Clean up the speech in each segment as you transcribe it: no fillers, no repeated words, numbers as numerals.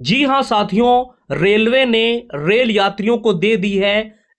जी हां साथियों, रेलवे ने रेल यात्रियों को दे दी है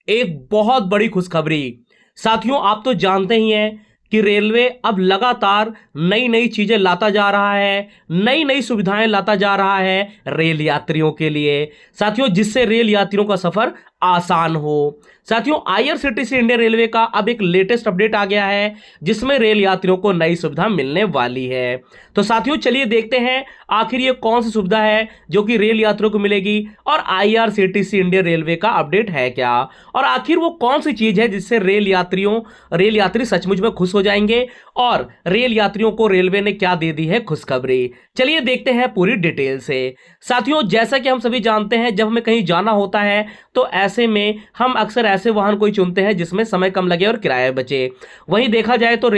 एक बहुत बड़ी खुशखबरी। साथियों, आप तो जानते ही हैं कि रेलवे अब लगातार नई नई चीजें लाता जा रहा है, नई नई सुविधाएं लाता जा रहा है रेल यात्रियों के लिए। साथियों, जिससे रेल यात्रियों का सफर आसान हो। साथियों, आईआरसीटीसी इंडियन रेलवे का अब एक लेटेस्ट अपडेट आ गया है जिसमें रेल यात्रियों को नई सुविधा मिलने वाली है। तो साथियों, चलिए देखते हैं आखिर ये कौन सी सुविधा है जो कि रेल यात्रियों को मिलेगी और आईआरसीटीसी इंडियन रेलवे का अपडेट है क्या, और आखिर वो कौन सी चीज है जिससे रेल यात्री सचमुच में खुश हो जाएंगे और रेल यात्रियों को रेलवे ने क्या दे दी है खुशखबरी। चलिए देखते हैं पूरी डिटेल से। साथियों, जैसा कि हम सभी जानते हैं, जब हमें कहीं जाना होता है तो ऐसे में हम अक्सर ऐसे वाहन कोई चुनते हैं जिसमें समय कम लगे और किराया बचे। वहीं देखा जाए तो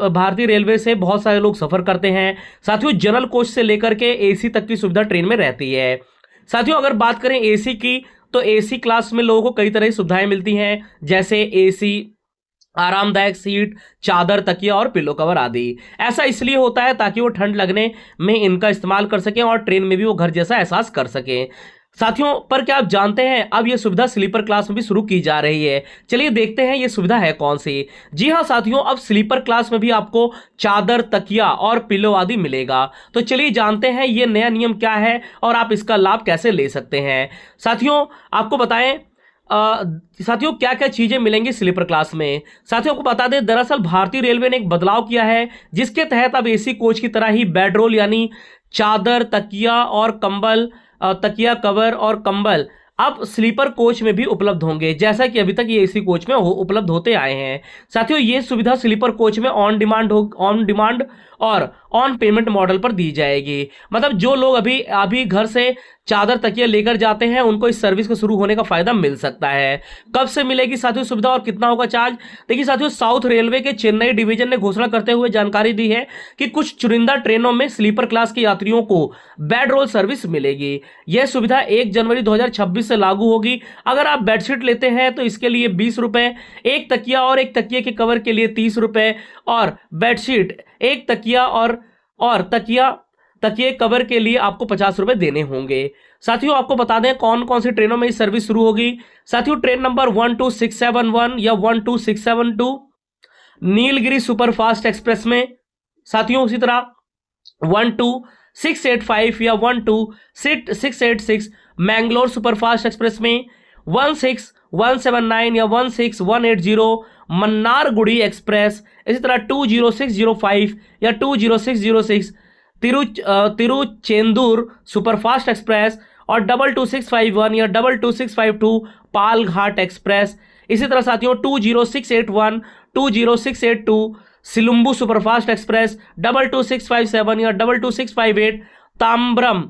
भारतीय रेलवे से बहुत सारे लोग सफर करते हैं। साथियों, जनरल कोच से लेकर के एसी तक की सुविधा ट्रेन में रहती है। साथियों, अगर बात करें एसी की, तो एसी क्लास में लोगों को कई तरह की सुविधाएं मिलती हैं, जैसे एसी, आरामदायक सीट, चादर, तकिया और पिलो कवर आदि। ऐसा इसलिए होता है ताकि वो ठंड लगने में इनका इस्तेमाल कर सकें और ट्रेन में भी वो घर जैसा एहसास कर सकें। साथियों, पर क्या आप जानते हैं अब ये सुविधा स्लीपर क्लास में भी शुरू की जा रही है। चलिए देखते हैं ये सुविधा है कौन सी। जी हां साथियों, अब स्लीपर क्लास में भी आपको चादर, तकिया और पिलो आदि मिलेगा। तो चलिए जानते हैं ये नया नियम क्या है और आप इसका लाभ कैसे ले सकते हैं। साथियों, आपको बताएं साथियों क्या क्या चीजें मिलेंगी स्लीपर क्लास में। साथियों को बता दें, दरअसल भारतीय रेलवे ने एक बदलाव किया है जिसके तहत अब एसी कोच की तरह ही बेड रोल यानी चादर, तकिया और कंबल, तकिया कवर और कंबल अब स्लीपर कोच में भी उपलब्ध होंगे, जैसा कि अभी तक ये एसी कोच में उपलब्ध होते आए हैं। साथियों, ये सुविधा स्लीपर कोच में ऑन डिमांड और ऑन पेमेंट मॉडल पर दी जाएगी। मतलब जो लोग अभी अभी घर से चादर, तकिया लेकर जाते हैं उनको इस सर्विस के शुरू होने का फायदा मिल सकता है। कब से मिलेगी साथियों सुविधा और कितना होगा चार्ज? देखिए साथियों, साउथ रेलवे के चेन्नई डिवीजन ने घोषणा करते हुए जानकारी दी है कि कुछ चुनिंदा ट्रेनों में स्लीपर क्लास के यात्रियों को बेड रोल सर्विस मिलेगी। यह सुविधा 1 जनवरी 2026 से लागू होगी। अगर आप बेडशीट लेते हैं तो इसके लिए 20 रुपए, एक तकिया और एक तकिए के कवर के लिए 30 रुपए, और बेडशीट, एक तकिया और तकिए कवर के लिए आपको 50 रुपए देने होंगे। साथियों, आपको बता दें कौन कौन सी ट्रेनों में इस सर्विस शुरू होगी। साथियों, ट्रेन नंबर 12671 या 12672 नीलगिरी सुपरफास्ट एक्सप्रेस में। साथियों, उसी तरह 12685 या 12686 मैंगलोर सुपरफास्ट एक्सप्रेस में। 16179 या 16180 मन्नारगुड़ी एक्सप्रेस। इसी तरह 20605 या 20606 तिरुचेंदूर सुपरफास्ट एक्सप्रेस, और 22651 या 22652 पालघाट एक्सप्रेस। इसी तरह साथियों 20681, 20682 सिलुम्बू सुपरफास्ट एक्सप्रेस, 22657 या 22658 ताम्बरम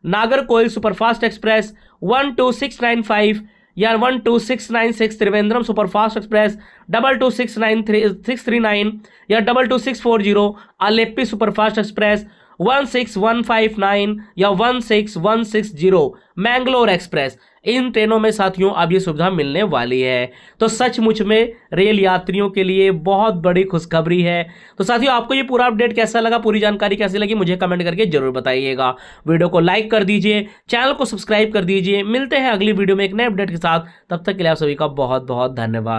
नागरकोइल सुपरफास्ट एक्सप्रेस, 12695 या 12696 त्रिवेंद्रम सुपरफास्ट एक्सप्रेस, 22639 या 22640 अलेप्पी सुपरफास्ट एक्सप्रेस, 16159 या 16160 मैंगलोर एक्सप्रेस। इन ट्रेनों में साथियों अब ये सुविधा मिलने वाली है। तो सचमुच में रेल यात्रियों के लिए बहुत बड़ी खुशखबरी है। तो साथियों, आपको ये पूरा अपडेट कैसा लगा, पूरी जानकारी कैसी लगी, मुझे कमेंट करके जरूर बताइएगा। वीडियो को लाइक कर दीजिए, चैनल को सब्सक्राइब कर दीजिए। मिलते हैं अगली वीडियो में एक नए अपडेट के साथ। तब तक के लिए आप सभी का बहुत बहुत धन्यवाद।